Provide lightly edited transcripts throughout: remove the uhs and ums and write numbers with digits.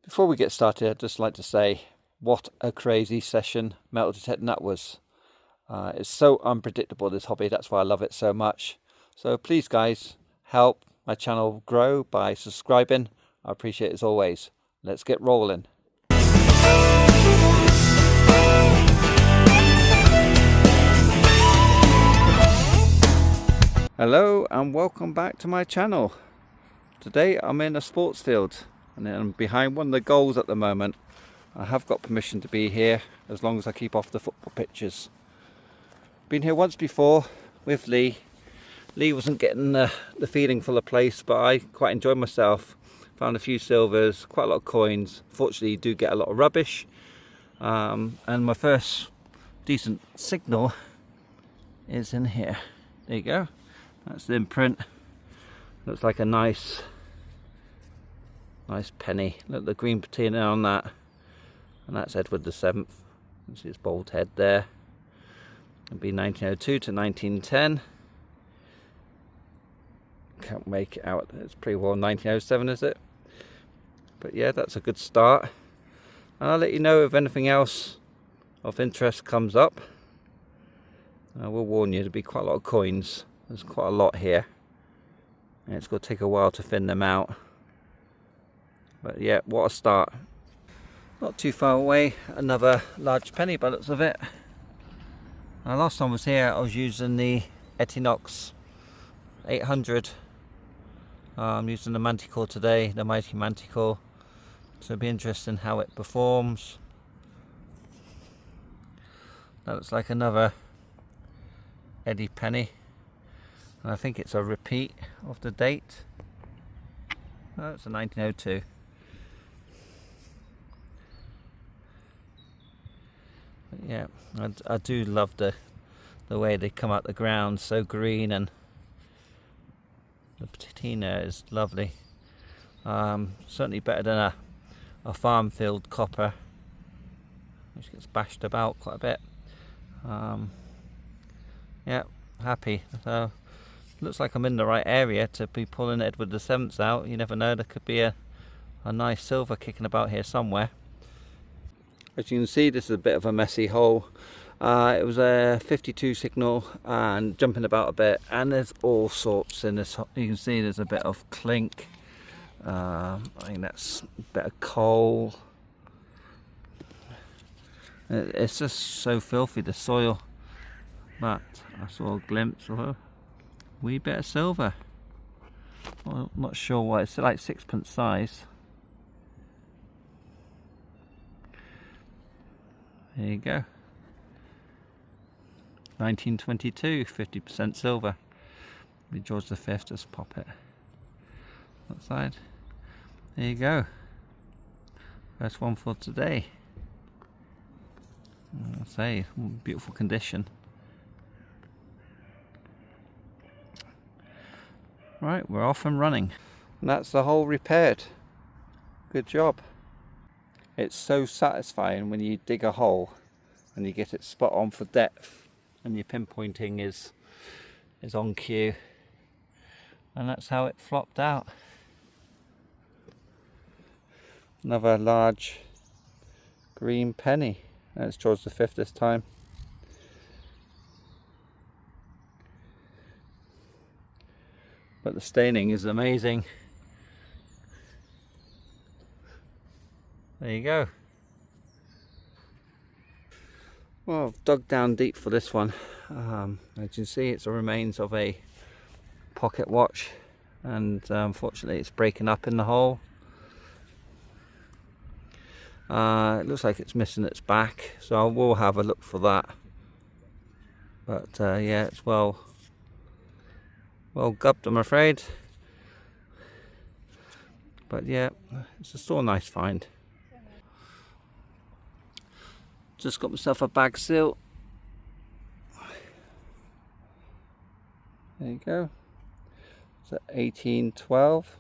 Before we get started, I'd just like to say what a crazy session Metal Detect Nut was. It's so unpredictable, this hobby. That's why I love it so much. So please guys, help my channel grow by subscribing. I appreciate it as always. Let's get rolling. Hello and welcome back to my channel. Today I'm in a sports field and I'm behind one of the goals at the moment. I have got permission to be here as long as I keep off the football pitches. Been here once before with Lee. Lee wasn't getting the feeling for the place, but I quite enjoyed myself. Found a few silvers, quite a lot of coins. Fortunately you do get a lot of rubbish. And my first decent signal is in here. There you go. That's the imprint. Looks like a nice penny. Look at the green patina on that. And that's Edward VII. You can see his bold head there. It'll be 1902 to 1910. Can't make it out. It's pretty well 1907, is it? But yeah, that's a good start. And I'll let you know if anything else of interest comes up. I will warn you, there'll be quite a lot of coins. There's quite a lot here. And it's going to take a while to thin them out. But yeah, what a start. Not too far away, another large penny by the looks of it. Last time I was here, I was using the Equinox 800. I'm using the Manticore today, the Mighty Manticore. So it'll be interesting how it performs. That looks like another Eddie penny. And I think it's a repeat of the date. Oh, it's a 1902. But yeah, I do love the way they come out the ground, so green, and the patina is lovely. Certainly better than a farm field copper, which gets bashed about quite a bit. Yeah, happy. So looks like I'm in the right area to be pulling Edward VII out. You never know, there could be a nice silver kicking about here somewhere. As you can see, this is a bit of a messy hole. It was a 52 signal and jumping about a bit, and there's all sorts in this. You can see there's a bit of clink. I think that's a bit of coal. It's just so filthy, the soil. But I saw a glimpse of a wee bit of silver. Well, I'm not sure what, it's like sixpence size. There you go. 1922, 50% silver. Maybe George V, just pop it outside. There you go. First one for today. I'll say, beautiful condition. Right, we're off and running. And that's the hole repaired. Good job. It's so satisfying when you dig a hole and you get it spot on for depth and your pinpointing is on cue. And that's how it flopped out. Another large green penny. That's George V this time. But the staining is amazing. There you go. Well, I've dug down deep for this one. As you can see, it's the remains of a pocket watch, and unfortunately it's breaking up in the hole. It looks like it's missing its back, so I will have a look for that. But yeah, it's well gubbed, I'm afraid. But yeah, it's a still nice find. Just got myself a bag seal. There you go. It's at 1812.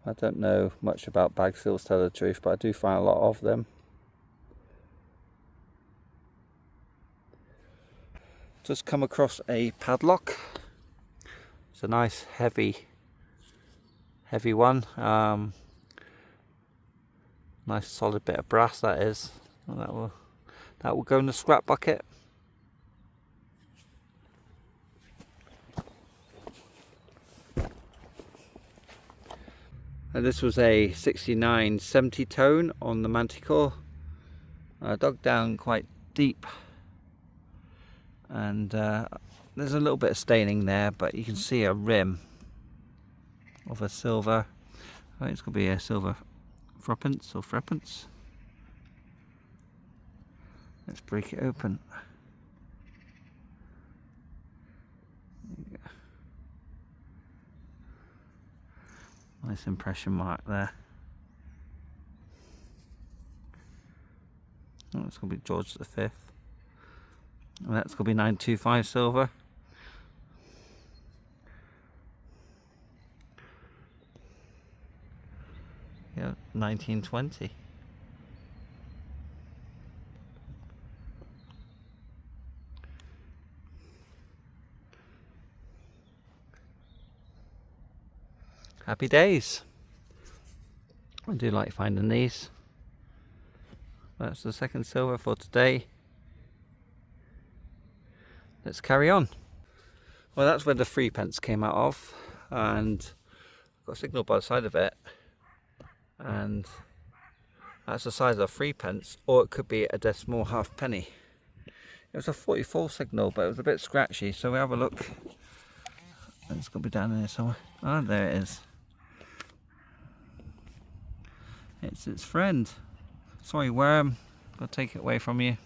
I don't know much about bag seals, to tell the truth, but I do find a lot of them. Just come across a padlock. It's a nice heavy one. Nice solid bit of brass that is. Well, that will go in the scrap bucket. And this was a 6970 tone on the Manticore. I dug down quite deep, and there's a little bit of staining there, but you can see a rim of a silver. I think it's going to be a silver threepence or threepence. Let's break it open. Nice impression mark there. Oh, it's going to be George V. And that's going to be 925 silver. Yeah, 1920. Happy days. I do like finding these. That's the second silver for today. Let's carry on. Well, that's where the threepence came out of, and I've got a signal by the side of it, and that's the size of threepence, or it could be a decimal halfpenny. It was a 44 signal, but it was a bit scratchy, so we have a look. It's got to be down there somewhere. Ah, there it is. It's its friend. Sorry, worm. I'll take it away from you.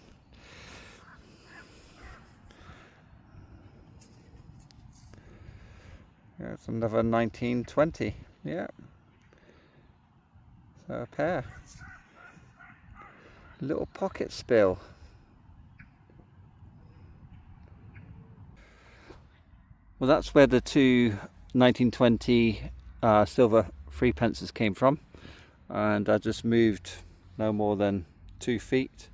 Yeah, it's another 1920. Yeah. So a pair. Little pocket spill. Well, that's where the two 1920 silver threepences came from, and I just moved no more than 2 feet.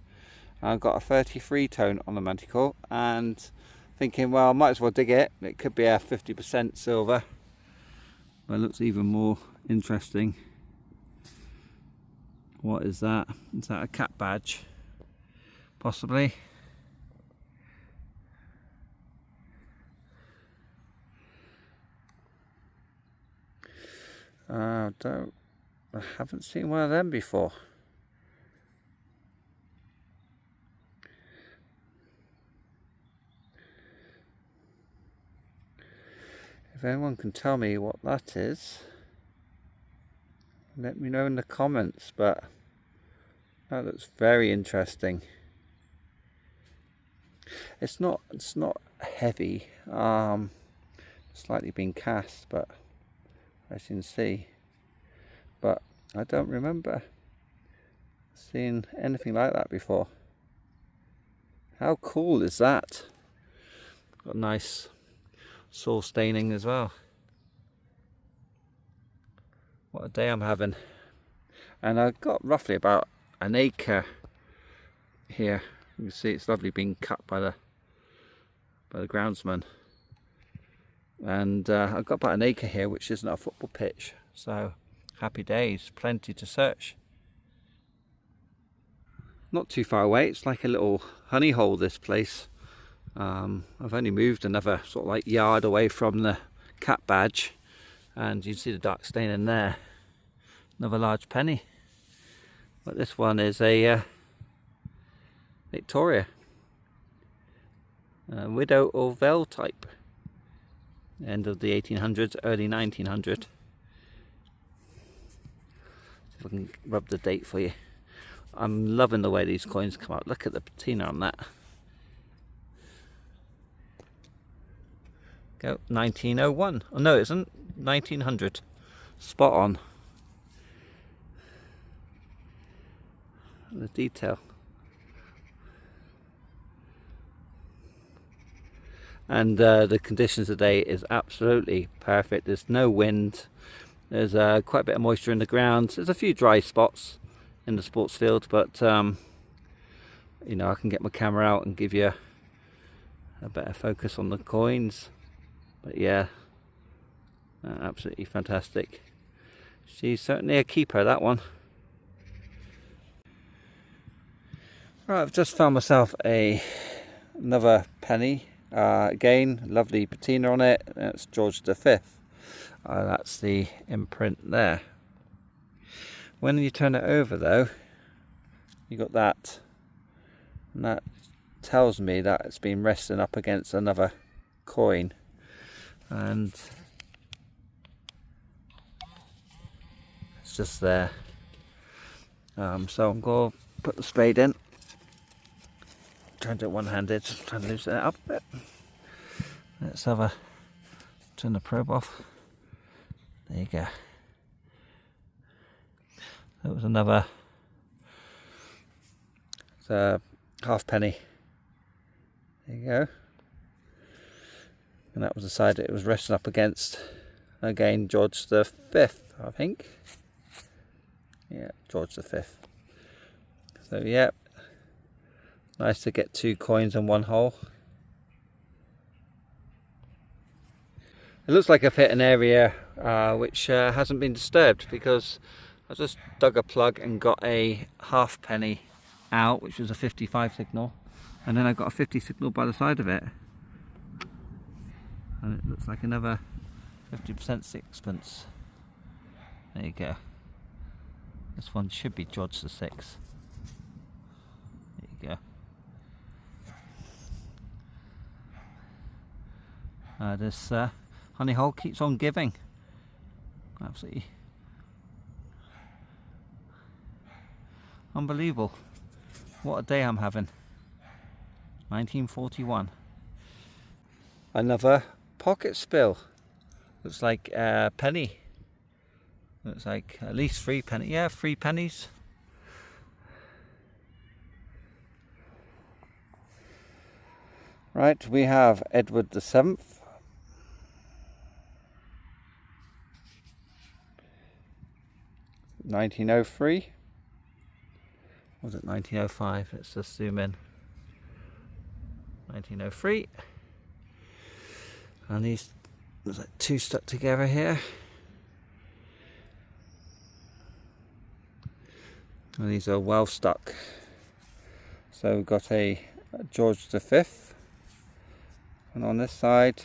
I've got a 33 tone on the Manticore, and thinking, well, I might as well dig it. It could be a 50% silver, but it looks even more interesting. What is that? Is that a cat badge? Possibly. I haven't seen one of them before. If anyone can tell me what that is, let me know in the comments, but that looks very interesting. It's not heavy, slightly been cast, but as you can see, but I don't remember seeing anything like that before. How cool is that? Got nice saw staining as well. What a day I'm having. And I've got roughly about an acre here. You can see it's lovely being cut by the groundsman. And I've got about an acre here, which isn't a football pitch, so happy days, plenty to search. Not too far away, it's like a little honey hole, this place. I've only moved another sort of like yard away from the cat badge, and you can see the dark stain in there. Another large penny, but this one is a Victoria, Widow Orville type. End of the 1800s, early 1900. See if I can rub the date for you. I'm loving the way these coins come out. Look at the patina on that. Go 1901. Oh no, it isn't. 1900. Spot on. The detail. And the conditions today is absolutely perfect. There's no wind. There's quite a bit of moisture in the ground. There's a few dry spots in the sports field, but you know, I can get my camera out and give you a better focus on the coins. But yeah, Absolutely fantastic. She's certainly a keeper, that one. Right, I've just found myself another penny. Again, lovely patina on it. That's George V. That's the imprint there. When you turn it over though, you got that, and that tells me that it's been resting up against another coin, and it's just there. So I'm going to put the spade in. Trying to do it one-handed, just trying to loosen it up a bit. Let's turn the probe off. There you go. That was another halfpenny. There you go. And that was the side that it was resting up against. Again, George V, I think. Yeah, George V. So yeah, nice to get 2 coins in one hole. It looks like I've hit an area which hasn't been disturbed, because I just dug a plug and got a halfpenny out, which was a 55 signal, and then I got a 50 signal by the side of it, and it looks like another 50% sixpence. There you go. This one should be George VI. There you go. This honey hole keeps on giving. Absolutely unbelievable. What a day I'm having. 1941. Another pocket spill. Looks like a penny. Looks like at least 3 pennies. Yeah, 3 pennies. Right, we have Edward VII. (1903). Was it 1905? Let's just zoom in. 1903. And these, there's like 2 stuck together here. And these are well stuck. So we've got a George V, and on this side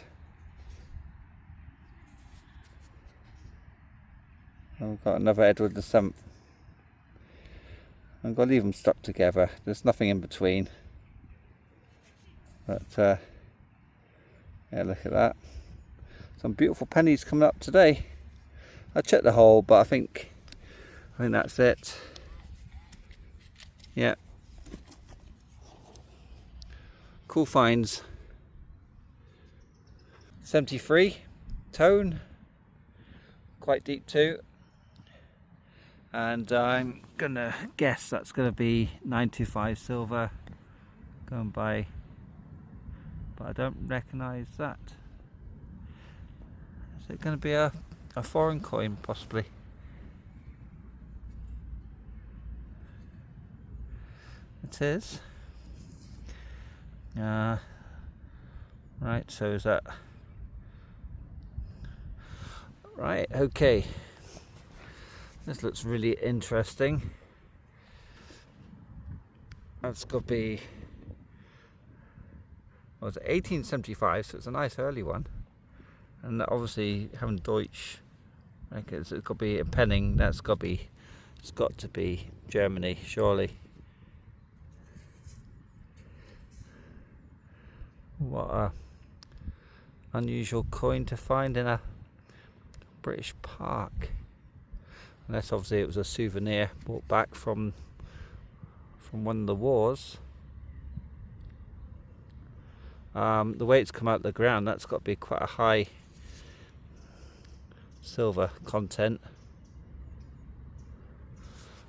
we've got another Edward VII. I'm going to leave them stuck together. There's nothing in between. But yeah, look at that. Some beautiful pennies coming up today. I checked the hole, but I think that's it. Yeah. Cool finds. 73 tone. Quite deep too. And I'm gonna guess that's gonna be 925 silver going by, but I don't recognize that. Is it gonna be a foreign coin possibly? It is. Right, so is that right? Okay. This looks really interesting. That's got to be, well, it's 1875, so it's a nice early one. And obviously, having Deutsch, like it's got to be a penning. It's got to be Germany, surely. What a unusual coin to find in a British park. Unless obviously it was a souvenir brought back from one of the wars. The way it's come out of the ground, that's got to be quite a high silver content.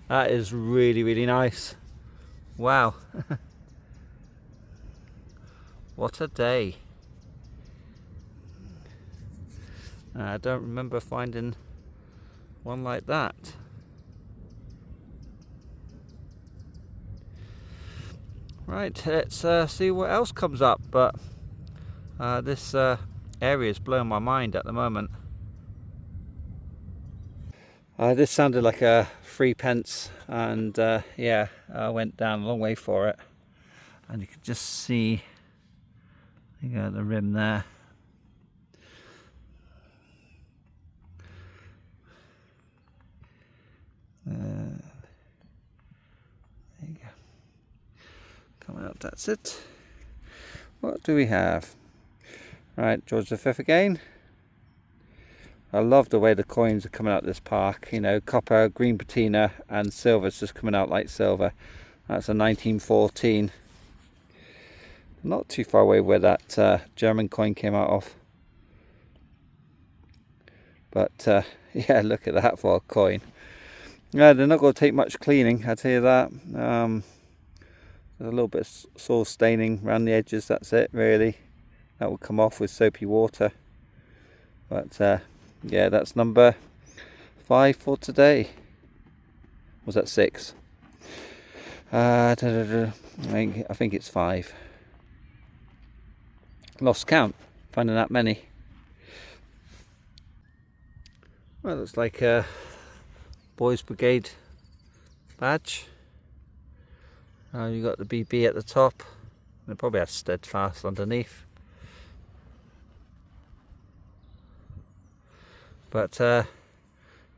That is really, really nice. Wow. What a day. I don't remember finding one like that. Right, let's see what else comes up, but this area is blowing my mind at the moment. This sounded like a 3p, and yeah, I went down a long way for it, and you can just see the rim there. There you go. Come out, that's it. What do we have? Right, George V again. I love the way the coins are coming out of this park. You know, copper, green patina, and silver's just coming out like silver. That's a 1914. Not too far away where that German coin came out of. But yeah, look at that for a coin. Yeah, they're not going to take much cleaning, I tell you that. There's a little bit of soil staining around the edges, that's it really. That will come off with soapy water. But yeah, that's number 5 for today. Was that 6? I think it's 5. Lost count, finding that many. Well, looks like a Boys Brigade badge. You got the BB at the top. It probably has Steadfast underneath. But yeah,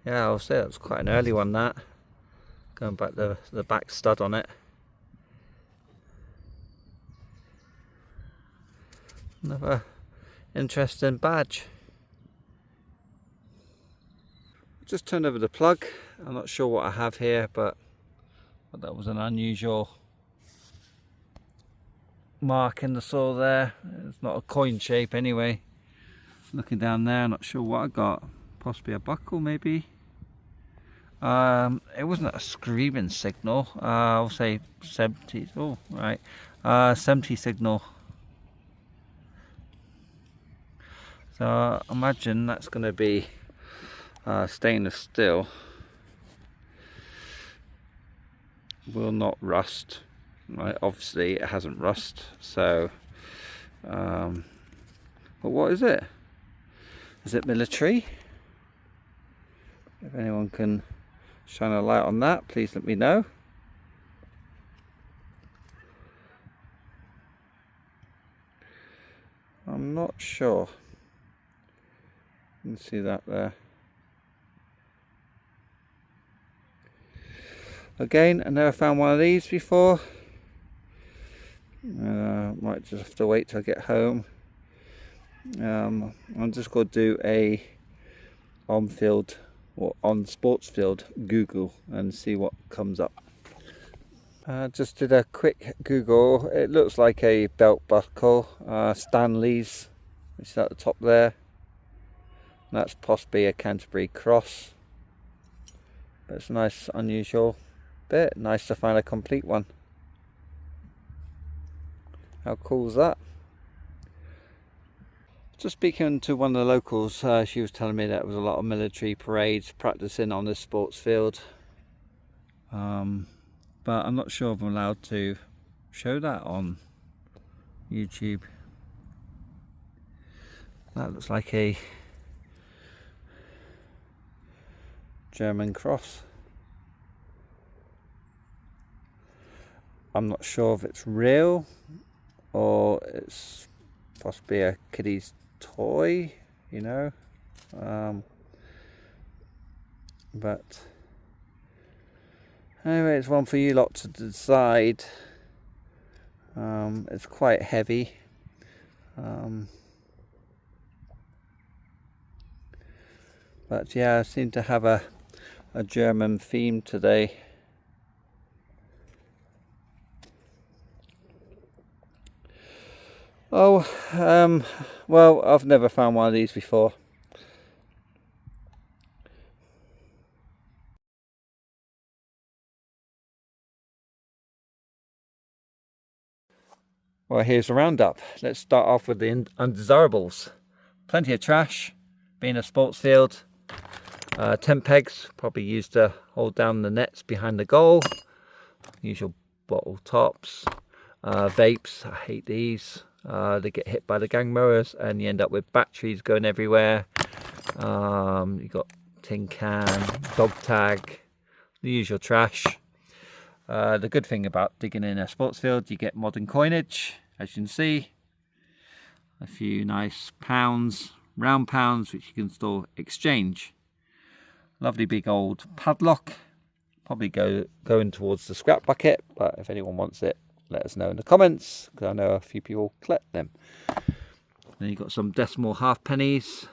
I'll say that was quite an early one, that. Going back the back stud on it. Another interesting badge. Just turned over the plug. I'm not sure what I have here, but that was an unusual mark in the soil there. It's not a coin shape anyway. Looking down there, I'm not sure what I got. Possibly a buckle maybe. It wasn't a screaming signal. I'll say 70. Oh, right. 70 signal. So I imagine that's going to be stainless steel. Will not rust. Right, obviously it hasn't rust. So, but what is it? Is it military? If anyone can shine a light on that, please let me know. I'm not sure. You can see that there. Again, I never found one of these before. Might just have to wait till I get home. I'm just going to do a on-field or on sports field Google and see what comes up. Just did a quick Google. It looks like a belt buckle, Stanley's, which is at the top there. That's possibly a Canterbury cross. But it's a nice, unusual bit. Nice to find a complete one. How cool is that? Just speaking to one of the locals, she was telling me that there was a lot of military parades practicing on this sports field. But I'm not sure if I'm allowed to show that on YouTube. That looks like a German cross. I'm not sure if it's real or it's possibly a kiddie's toy, you know. But anyway, it's one for you lot to decide. It's quite heavy. But yeah, I seem to have a German theme today. Oh, well, I've never found one of these before. Well, here's a roundup. Let's start off with the undesirables. Plenty of trash, being a sports field. Tent pegs, probably used to hold down the nets behind the goal. Usual bottle tops. Vapes, I hate these. They get hit by the gang mowers and you end up with batteries going everywhere. You've got tin can, dog tag, the usual trash. The good thing about digging in a sports field, you get modern coinage, as you can see. A few nice pounds, round pounds, which you can store exchange. Lovely big old padlock. Probably going towards the scrap bucket, but if anyone wants it, let us know in the comments, because I know a few people collect them. Then you've got some decimal half pennies.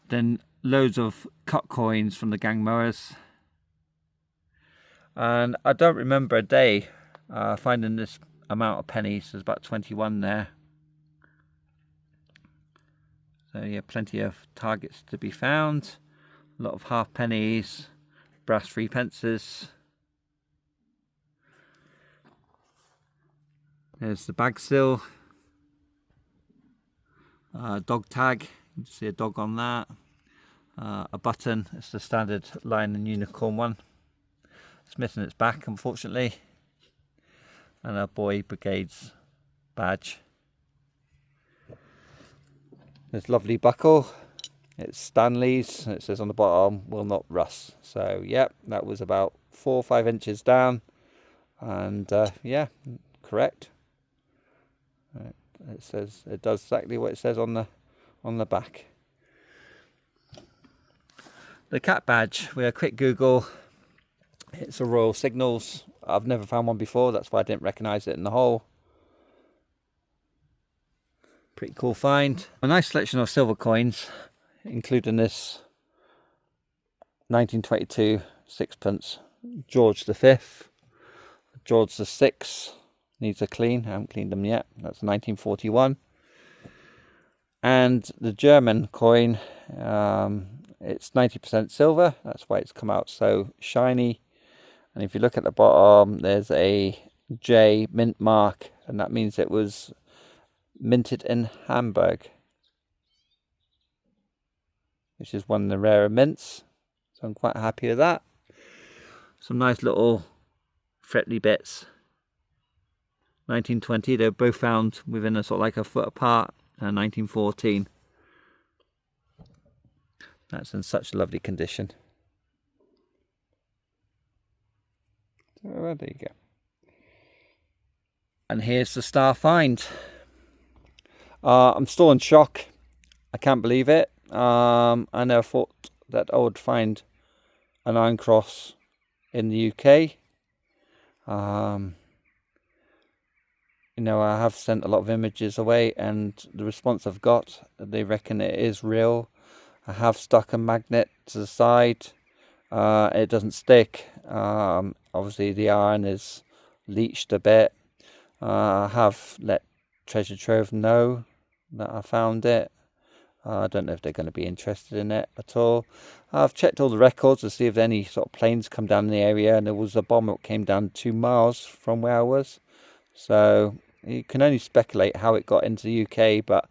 Then loads of cut coins from the gang mowers. And I don't remember a day finding this amount of pennies. There's about 21 there. So yeah, plenty of targets to be found. A lot of half pennies, brass 3p. There's the bag still. Dog tag, you can see a dog on that. A button, it's the standard lion and unicorn one. It's missing its back, unfortunately. And a boy brigade's badge. This lovely buckle. It's Stanley's. It says on the bottom, will not rust. So yeah, that was about 4 or 5 inches down. And yeah, correct. It says, it does exactly what it says on the back. The cat badge, we had a quick Google. It's a Royal Signals. I've never found one before, that's why I didn't recognise it in the hole. Pretty cool find. A nice selection of silver coins, including this 1922 sixpence George V. George VI needs a clean. I haven't cleaned them yet. That's 1941. And the German coin, it's 90% silver. That's why it's come out so shiny. And if you look at the bottom, there's a J mint mark, and that means it was minted in Hamburg, which is one of the rarer mints. So I'm quite happy with that. Some nice little Fretley bits. 1920, they were both found within a sort of like a foot apart. 1914. That's in such lovely condition. So, there you go. And here's the star find. I'm still in shock. I can't believe it. I never thought that I would find an iron cross in the UK. You know, I have sent a lot of images away, and the response I've got, they reckon it is real. I have stuck a magnet to the side. It doesn't stick. Obviously the iron is leached a bit. I have let Treasure Trove know that I found it. I don't know if they're going to be interested in it at all. I've checked all the records to see if any sort of planes come down in the area, and there was a bomb that came down 2 miles from where I was. So you can only speculate how it got into the UK, but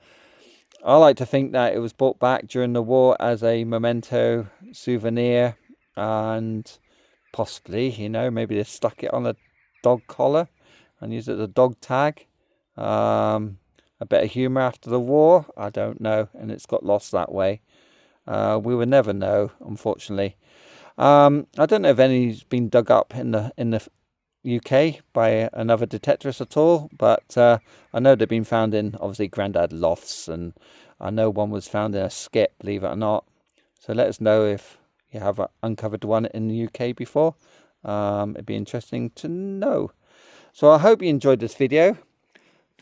I like to think that it was brought back during the war as a memento souvenir, and possibly, you know, maybe they stuck it on a dog collar and used it as a dog tag. A bit of humour after the war, I don't know, and it's got lost that way. We will never know, unfortunately. I don't know if any's been dug up in the UK by another detectorist at all, but I know they've been found in obviously Grandad lofts, and I know one was found in a skip, believe it or not. So let us know if you have uncovered one in the UK before. It'd be interesting to know. So I hope you enjoyed this video.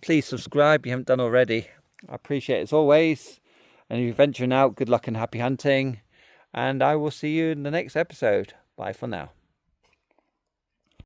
Please subscribe if you haven't done already. I appreciate it as always. And if you're venturing out, good luck and happy hunting. And I will see you in the next episode. Bye for now.